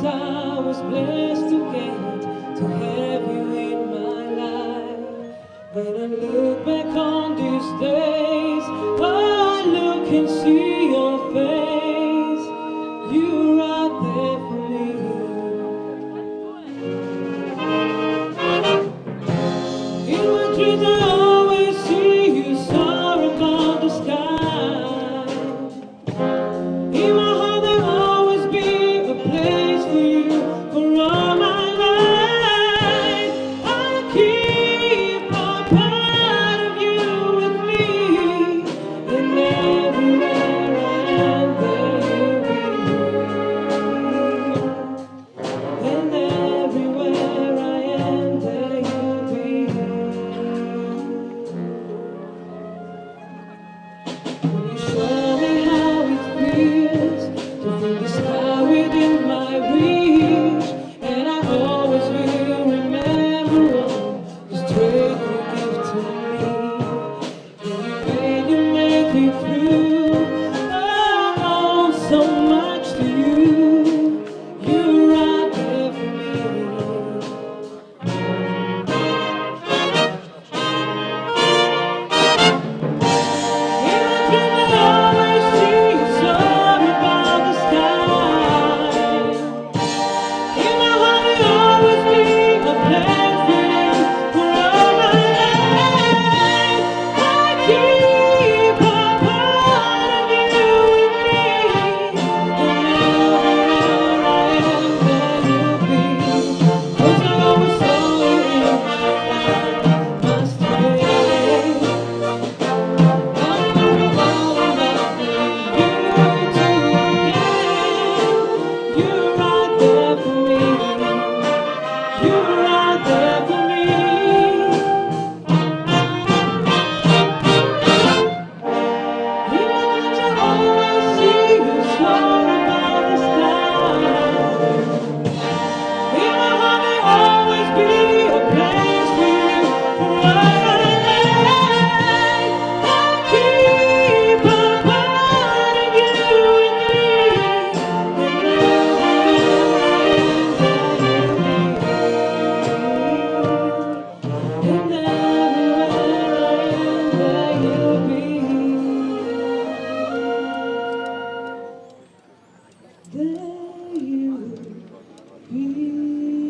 'cause I was blessed to get to have you in my life. When I look back on these days, I look and see your face. You're right there for me. In my dreams I always see you soar above the sky. In my heart there'll always be a place for you for all my life. I'll keep a part of you with me, and everywhere I am there you'll be. And everywhere I am there you'll be. Will you show me how it feels to feel the sky within my reach? And I always will remember all the strength you give to me. Every pain you make me through, I owe so much to you. You're right there for me. In my dream I always see you soar above the sky. In my heart there'll always be a place for you for all my life. I keep a part of you with me, and everywhere I am there you'll be. 'Cause I always saw you in my life, my strength. I'll never fall in love with you too again. You're right there for me. You're right there for me. In my dreams I always see you soar above the sky. In my heart there'll always be a place for you for all my life. I'll keep a part of you with me, and everywhere I am there you'll be. And everywhere I am there you'll be. There you'll be.